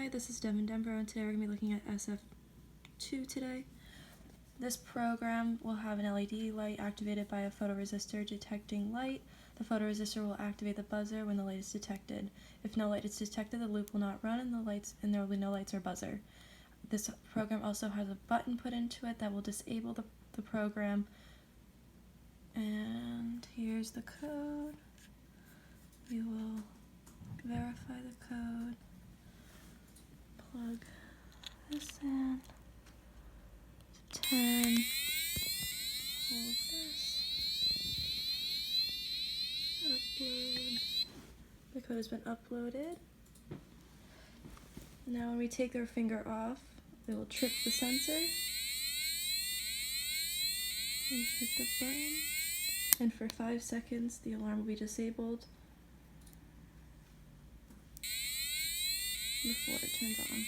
Hi, this is Devin Denver, and today we're going to be looking at SF2 today. This program will have an LED light activated by a photoresistor detecting light. The photoresistor will activate the buzzer when the light is detected. If no light is detected, the loop will not run and there will be no lights or buzzer. This program also has a button put into it that will disable the program. And here's the code. We will verify the code. Plug this in. 10. Hold this. Upload. The code has been uploaded. Now when we take our finger off, it will trip the sensor. And hit the button. And for 5 seconds, the alarm will be disabled before it turns on.